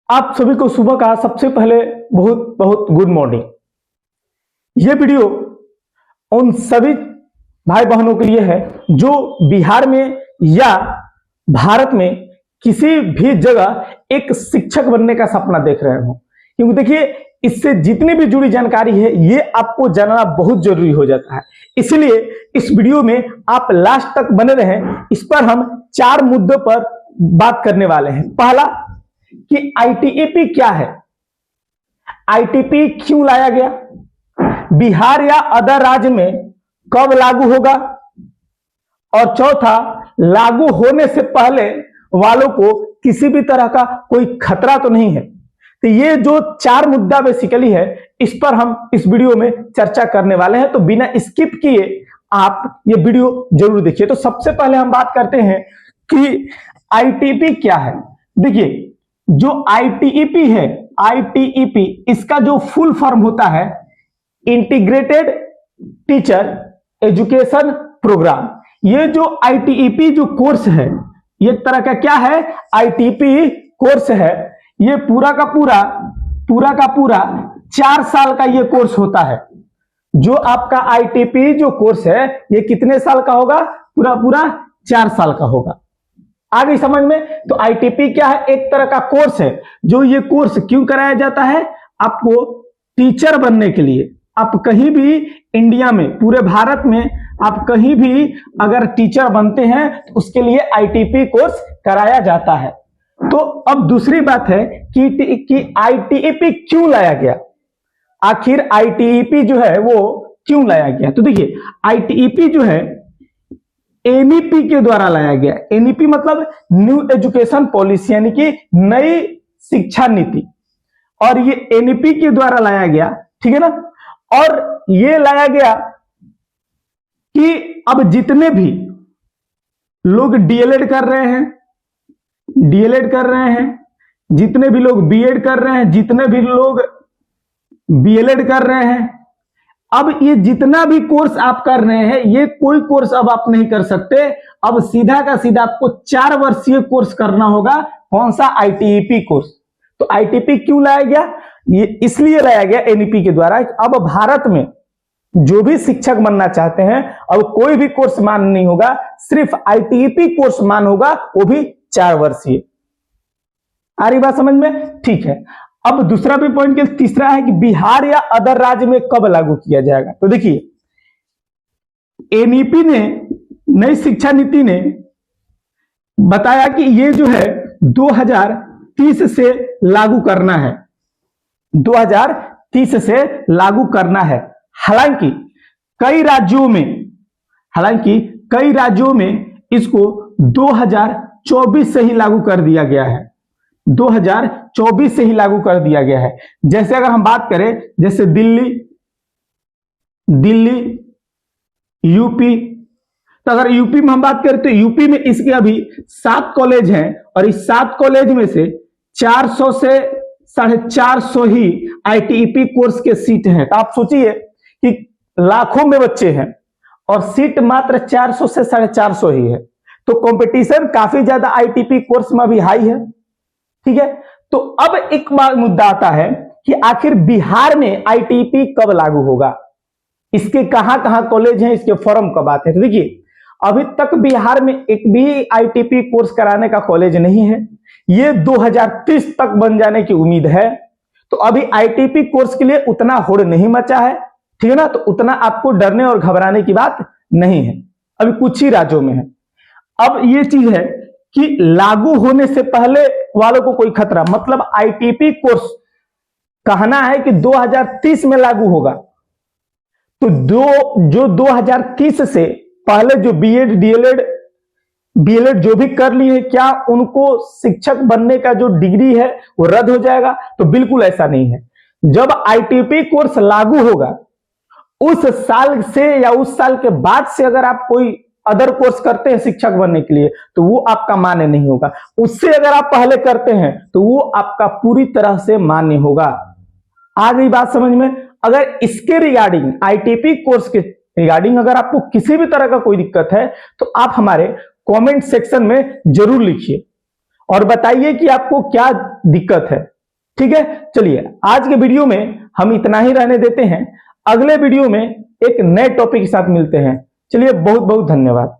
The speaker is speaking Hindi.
आप सभी को सुबह का सबसे पहले बहुत बहुत गुड मॉर्निंग। ये वीडियो उन सभी भाई बहनों के लिए है जो बिहार में या भारत में किसी भी जगह एक शिक्षक बनने का सपना देख रहे हो। क्योंकि देखिए, इससे जितनी भी जुड़ी जानकारी है ये आपको जानना बहुत जरूरी हो जाता है। इसलिए इस वीडियो में आप लास्ट तक बने रहें। इस पर हम 4 मुद्दों पर बात करने वाले हैं। पहला कि आईटीईपी क्या है, आईटीपी क्यों लाया गया, बिहार या अदर राज्य में कब लागू होगा, और चौथा, लागू होने से पहले वालों को किसी भी तरह का कोई खतरा तो नहीं है। तो ये जो 4 मुद्दा बेसिकली है, इस पर हम इस वीडियो में चर्चा करने वाले हैं। तो बिना स्किप किए आप ये वीडियो जरूर देखिए। तो सबसे पहले हम बात करते हैं कि आईटीईपी क्या है। देखिए, जो आईटीईपी है, आईटीईपी इसका जो फुल फॉर्म होता है इंटीग्रेटेड टीचर एजुकेशन प्रोग्राम। ये जो आईटीईपी जो कोर्स है, ये तरह का क्या है, आईटीईपी कोर्स है। ये पूरा का पूरा 4 साल का ये कोर्स होता है। जो आपका आईटीईपी जो कोर्स है ये कितने साल का होगा, पूरा 4 साल का होगा। आ गई समझ में। तो आईटीईपी क्या है, एक तरह का कोर्स है। जो ये कोर्स क्यों कराया जाता है, आपको टीचर बनने के लिए। आप कहीं भी इंडिया में, पूरे भारत में आप कहीं भी अगर टीचर बनते हैं तो उसके लिए आईटीईपी कोर्स कराया जाता है। तो अब दूसरी बात है कि आईटीईपी क्यों लाया गया, आखिर आईटीईपी जो है वो क्यों लाया गया। तो देखिए, आईटीईपी जो है एनईपी के द्वारा लाया गया। एनईपी मतलब न्यू एजुकेशन पॉलिसी, यानी कि नई शिक्षा नीति, और ये एनईपी के द्वारा लाया गया, ठीक है ना। और ये लाया गया कि अब जितने भी लोग डीएलएड कर रहे हैं, जितने भी लोग बीएड कर रहे हैं, जितने भी लोग बीएलएड कर रहे हैं, अब ये जितना भी कोर्स आप कर रहे हैं, ये कोई कोर्स अब आप नहीं कर सकते। अब सीधा का सीधा आपको 4 वर्षीय कोर्स करना होगा। कौन सा, आईटीईपी कोर्स। तो आईटीईपी क्यों लाया गया, ये इसलिए लाया गया एनईपी के द्वारा। अब भारत में जो भी शिक्षक बनना चाहते हैं, अब कोई भी कोर्स मान नहीं होगा, सिर्फ आईटीईपी कोर्स मान होगा, वो भी 4 वर्षीय। आ रही बात समझ में, ठीक है। अब दूसरा भी पॉइंट के तीसरा है कि बिहार या अदर राज्य में कब लागू किया जाएगा। तो देखिए, एनईपी ने, नई शिक्षा नीति ने बताया कि ये जो है 2030 से लागू करना है, 2030 से लागू करना है। हालांकि कई राज्यों में इसको 2024 से ही लागू कर दिया गया है, 2024 से ही लागू कर दिया गया है। जैसे अगर हम बात करें, जैसे दिल्ली, यूपी। तो अगर यूपी में हम बात करें तो यूपी में इसके अभी 7 कॉलेज हैं, और इस 7 कॉलेज में से 400 से 450 ही आईटीईपी कोर्स के सीट हैं। तो आप सोचिए कि लाखों में बच्चे हैं और सीट मात्र 400 से 450 ही है। तो कंपटीशन काफी ज्यादा आईटीईपी कोर्स में भी हाई है, ठीक है। तो अब एक बार मुद्दा आता है कि आखिर बिहार में आईटीईपी कब लागू होगा, इसके कहां कहां कॉलेज हैं, इसके फॉर्म कब आते हैं। तो देखिए, अभी तक बिहार में एक भी आईटीईपी कोर्स कराने का कॉलेज नहीं है। ये 2030 तक बन जाने की उम्मीद है। तो अभी आईटीईपी कोर्स के लिए उतना होड़ नहीं मचा है, ठीक है ना। तो उतना आपको डरने और घबराने की बात नहीं है, अभी कुछ ही राज्यों में है। अब ये चीज है कि लागू होने से पहले वालों को कोई खतरा, मतलब आईटीईपी कोर्स कहना है कि 2030 में लागू होगा। तो जो 2030 से पहले जो बीएड डीएलएड जो भी कर लिए, क्या उनको शिक्षक बनने का जो डिग्री है वो रद्द हो जाएगा? तो बिल्कुल ऐसा नहीं है। जब आईटीईपी कोर्स लागू होगा, उस साल से या उस साल के बाद से अगर आप कोई अदर कोर्स करते हैं शिक्षक बनने के लिए, तो वो आपका मान्य नहीं होगा। उससे अगर आप पहले करते हैं तो वो आपका पूरी तरह से मान्य होगा। आ गई बात समझ में। अगर इसके रिगार्डिंग, आईटीईपी कोर्स के रिगार्डिंग अगर आपको किसी भी तरह का कोई दिक्कत है तो आप हमारे कमेंट सेक्शन में जरूर लिखिए और बताइए कि आपको क्या दिक्कत है। ठीक है, चलिए आज के वीडियो में हम इतना ही रहने देते हैं। अगले वीडियो में एक नए टॉपिक के साथ मिलते हैं। चलिए, बहुत बहुत धन्यवाद।